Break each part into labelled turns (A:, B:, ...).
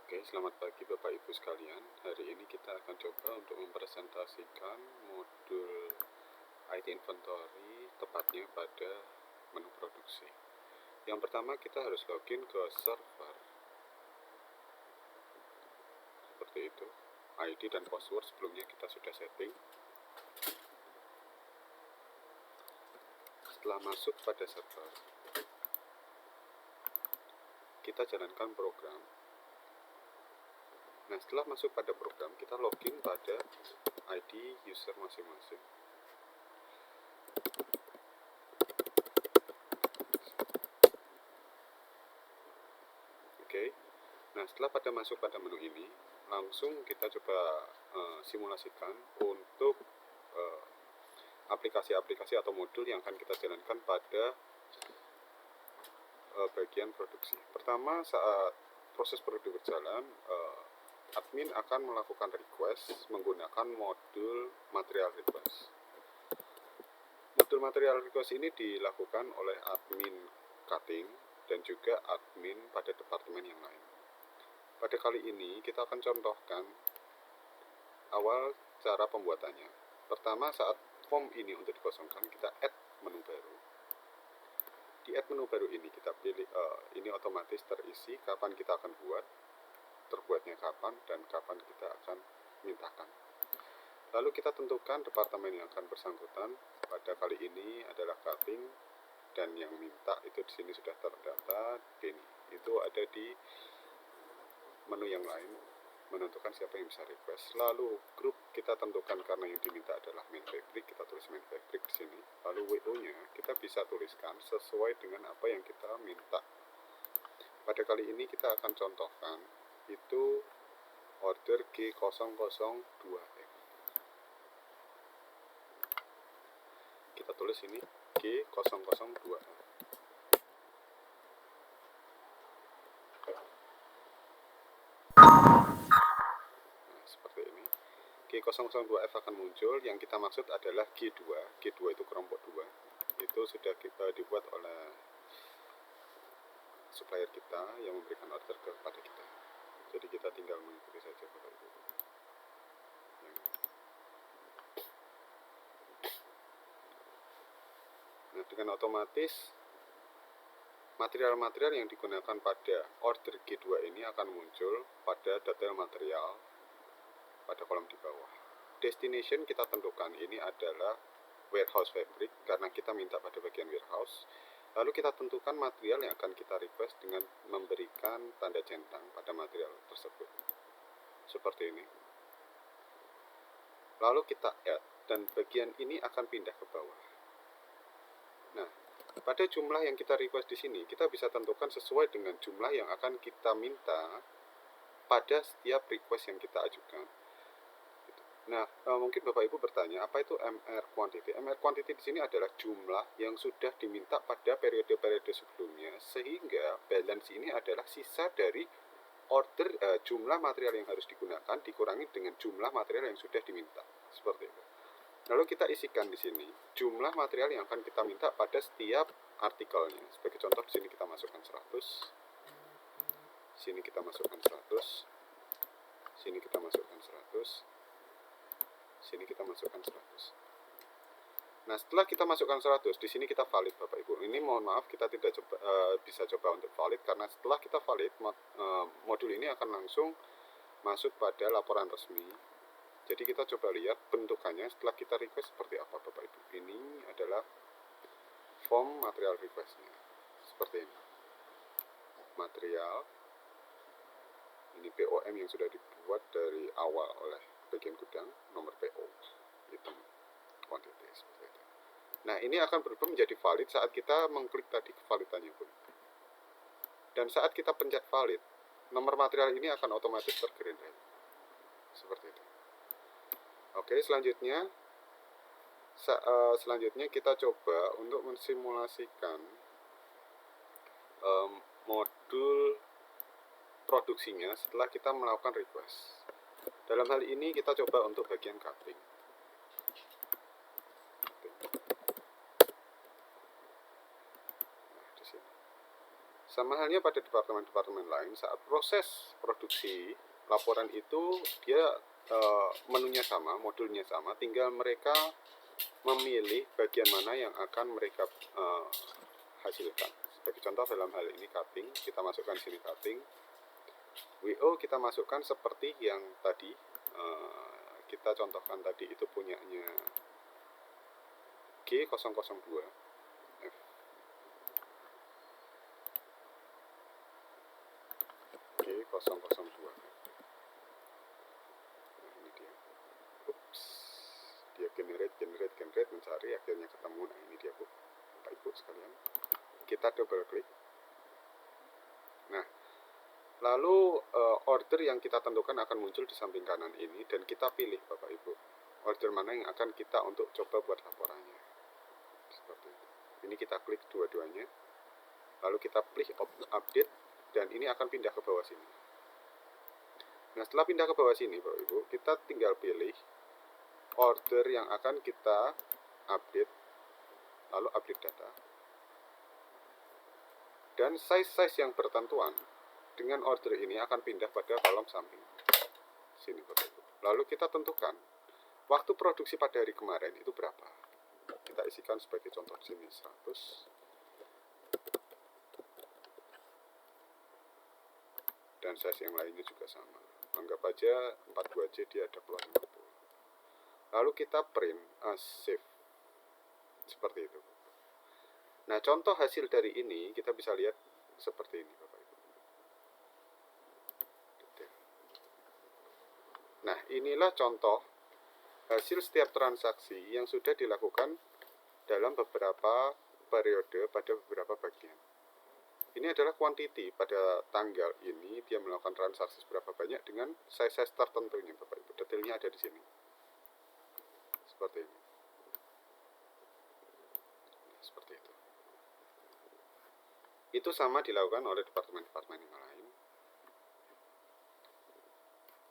A: Oke, selamat pagi Bapak Ibu sekalian. Hari ini kita akan coba untuk mempresentasikan modul IT Inventory, tepatnya pada menu produksi. Yang pertama kita harus login ke server. Seperti itu. ID dan password sebelumnya kita sudah setting. Setelah masuk pada server, kita jalankan program. Nah, setelah masuk pada program, kita login pada ID user masing-masing. Oke. Nah, setelah masuk pada menu ini, langsung kita coba simulasikan untuk aplikasi-aplikasi atau modul yang akan kita jalankan pada bagian produksi. Pertama, saat proses produksi berjalan, admin akan melakukan request menggunakan modul material request. Modul material request ini dilakukan oleh admin cutting dan juga admin pada departemen yang lain. Pada kali ini kita akan contohkan awal cara pembuatannya. Pertama, saat form ini untuk dikosongkan, kita add menu baru. Di add menu baru ini kita pilih ini otomatis terisi kapan kita akan buat, terbuatnya kapan, dan kapan kita akan mintakan. Lalu kita tentukan departemen yang akan bersangkutan. Pada kali ini adalah cutting, dan yang minta itu di sini sudah terdata. Itu ada di menu yang lain, menentukan siapa yang bisa request. Lalu grup kita tentukan karena yang diminta adalah main fabric, kita tulis main fabric di sini. Lalu WO-nya kita bisa tuliskan sesuai dengan apa yang kita minta. Pada kali ini kita akan contohkan itu order G002F. Kita tulis ini G002F. G002F akan muncul. Yang kita maksud adalah G2. G2 itu kelompok 2. Itu sudah kita dibuat oleh supplier kita yang memberikan order kepada kita. Jadi kita tinggal mengikuti saja Bapak Ibu. Nah, dengan otomatis material-material yang digunakan pada order G2 ini akan muncul pada detail material pada kolom di bawah. Destination kita tentukan ini adalah warehouse fabric karena kita minta pada bagian warehouse. Lalu kita tentukan material yang akan kita request dengan memberikan tanda centang pada material tersebut. Seperti ini. Lalu kita add, dan bagian ini akan pindah ke bawah. Nah, pada jumlah yang kita request di sini, kita bisa tentukan sesuai dengan jumlah yang akan kita minta pada setiap request yang kita ajukan. Nah, mungkin Bapak Ibu bertanya, apa itu MR quantity? MR quantity di sini adalah jumlah yang sudah diminta pada periode-periode sebelumnya, sehingga balance ini adalah sisa dari order jumlah material yang harus digunakan dikurangi dengan jumlah material yang sudah diminta. Seperti itu. Lalu kita isikan di sini jumlah material yang akan kita minta pada setiap artikelnya. Sebagai contoh di sini kita masukkan 100. Sini kita masukkan 100. Sini kita masukkan 100. Sini kita masukkan 100. Nah, setelah kita masukkan 100, di sini kita valid Bapak Ibu. Ini mohon maaf kita tidak bisa coba untuk valid karena setelah kita valid modul ini akan langsung masuk pada laporan resmi. Jadi kita coba lihat bentukannya setelah kita request seperti apa Bapak Ibu. Ini adalah form material requestnya. Seperti ini. Material. Ini POM yang sudah dibuat dari awal oleh bagian gudang, nomor PO, itu quantity seperti itu. Nah, ini akan berubah menjadi valid saat kita mengklik tadi validannya pun. Dan saat kita pencet valid, nomor material ini akan otomatis tergreen red. Seperti itu. Oke, selanjutnya kita coba untuk mensimulasikan modul produksinya setelah kita melakukan request. Dalam hal ini kita coba untuk bagian cutting. Nah, di sini. Sama halnya pada departemen-departemen lain, saat proses produksi laporan itu dia menunya sama, modulnya sama, tinggal mereka memilih bagian mana yang akan mereka hasilkan. Sebagai contoh dalam hal ini cutting, kita masukkan sini cutting. WO kita masukkan seperti yang tadi kita contohkan tadi, itu punyanya G002 F. G002. Nah, ini dia. Ups. Dia generate mencari, akhirnya ketemu. Nah, ini dia, Bu. Bapak Ibu sekalian. Kita double klik. Nah, lalu order yang kita tentukan akan muncul di samping kanan ini, dan kita pilih Bapak Ibu order mana yang akan kita untuk coba buat laporannya. Seperti itu. Ini kita klik dua-duanya, lalu kita pilih update, dan ini akan pindah ke bawah sini. Nah, setelah pindah ke bawah sini Bapak Ibu, kita tinggal pilih order yang akan kita update, lalu update data, dan size yang bertentuan dengan order ini akan pindah pada kolom samping sini Bapak Ibu. Lalu kita tentukan waktu produksi pada hari kemarin itu berapa. Kita isikan sebagai contoh di sini 100, dan size yang lainnya juga sama. Anggap aja 42J, dia ada plus 40. Lalu kita print save seperti itu. Nah, contoh hasil dari ini kita bisa lihat seperti ini Bapak Ibu. Nah, inilah contoh hasil setiap transaksi yang sudah dilakukan dalam beberapa periode pada beberapa bagian. Ini adalah quantity pada tanggal ini dia melakukan transaksi berapa banyak dengan size tertentunya Bapak Ibu. Detailnya ada di sini. Seperti ini. Seperti itu. Itu sama dilakukan oleh departemen-departemen yang lain.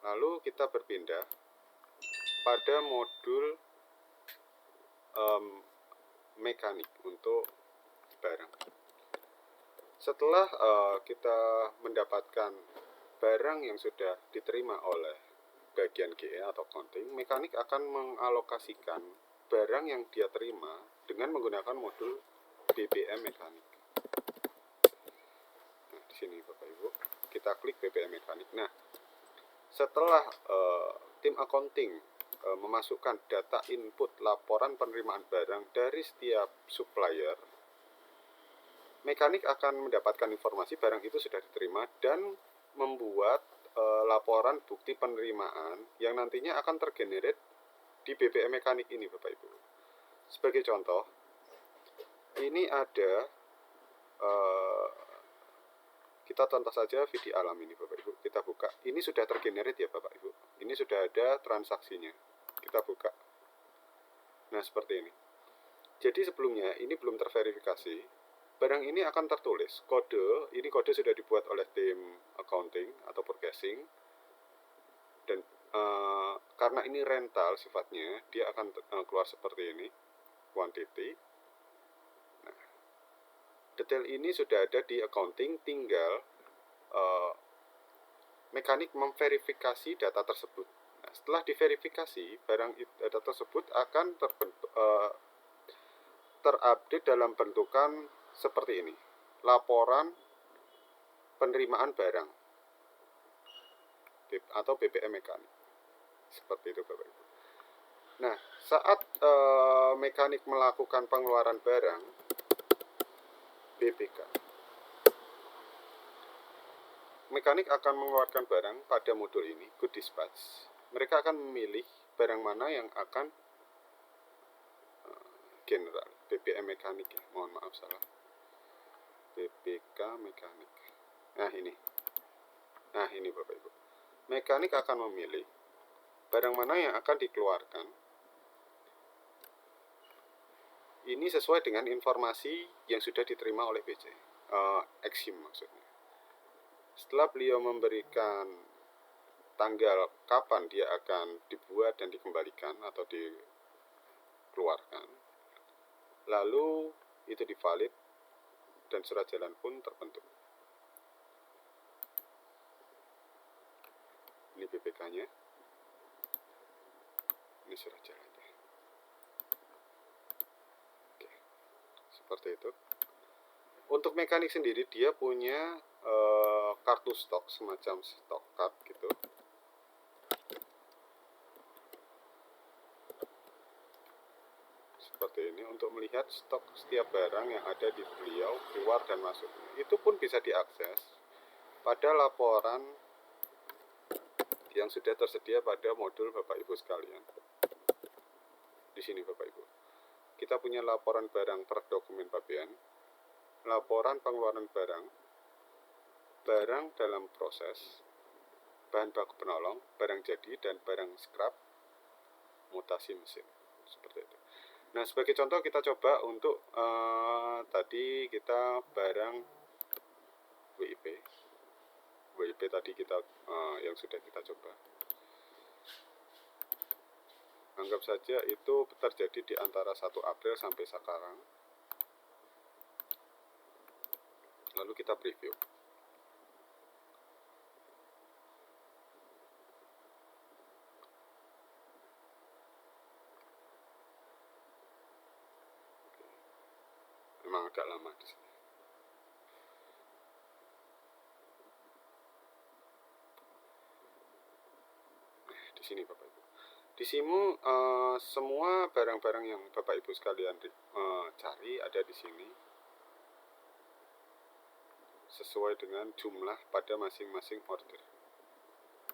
A: Lalu kita berpindah pada modul mekanik untuk barang. Setelah kita mendapatkan barang yang sudah diterima oleh bagian GE atau accounting, mekanik akan mengalokasikan barang yang dia terima dengan menggunakan modul BPM mekanik. Nah, di sini Bapak Ibu, kita klik BPM mekanik. Nah, setelah tim accounting memasukkan data input laporan penerimaan barang dari setiap supplier, mekanik akan mendapatkan informasi barang itu sudah diterima dan membuat laporan bukti penerimaan yang nantinya akan tergenerate di BPM mekanik ini Bapak Ibu. Sebagai contoh, ini ada kita contoh saja video alam ini Bapak Ibu. Kita buka. Ini sudah tergenerate ya Bapak Ibu. Ini sudah ada transaksinya. Kita buka. Nah, seperti ini. Jadi sebelumnya ini belum terverifikasi. Barang ini akan tertulis kode. Ini kode sudah dibuat oleh tim accounting atau purchasing. Dan karena ini rental sifatnya, dia akan keluar seperti ini. Quantity. Nah, detail ini sudah ada di accounting, tinggal mekanik memverifikasi data tersebut. Nah, setelah diverifikasi, data tersebut akan terupdate dalam bentukan seperti ini. Laporan penerimaan barang atau BPM mekanik. Seperti itu Bapak Ibu. Nah, saat mekanik melakukan pengeluaran barang BPK, mekanik akan mengeluarkan barang pada modul ini, good dispatch. Mereka akan memilih barang mana yang akan general, BPM mekanik ya, mohon maaf salah. BPK mekanik. Nah ini Bapak Ibu. Mekanik akan memilih barang mana yang akan dikeluarkan. Ini sesuai dengan informasi yang sudah diterima oleh BC, Exim maksudnya. Setelah beliau memberikan tanggal kapan dia akan dibuat dan dikembalikan atau dikeluarkan, lalu itu divalid dan surat jalan pun terbentuk. Ini BPK-nya. Ini surat jalannya. Oke, seperti itu. Untuk mekanik sendiri dia punya kartu stok, semacam stok card gitu. Seperti ini untuk melihat stok setiap barang yang ada di beliau, keluar dan masuk. Itu pun bisa diakses pada laporan yang sudah tersedia pada modul Bapak Ibu sekalian. Di sini Bapak Ibu. Kita punya laporan barang per dokumen pabean, laporan pengeluaran barang, barang dalam proses, bahan baku penolong, barang jadi, dan barang scrap, mutasi mesin. Seperti itu. Nah, sebagai contoh kita coba untuk tadi kita barang WIP. WIP tadi kita yang sudah kita coba. Anggap saja itu terjadi di antara 1 April sampai sekarang. Lalu kita preview. Memang agak lama di sini. Di sini Bapak Ibu. Di sini semua barang-barang yang Bapak Ibu sekalian cari ada di sini sesuai dengan jumlah pada masing-masing order.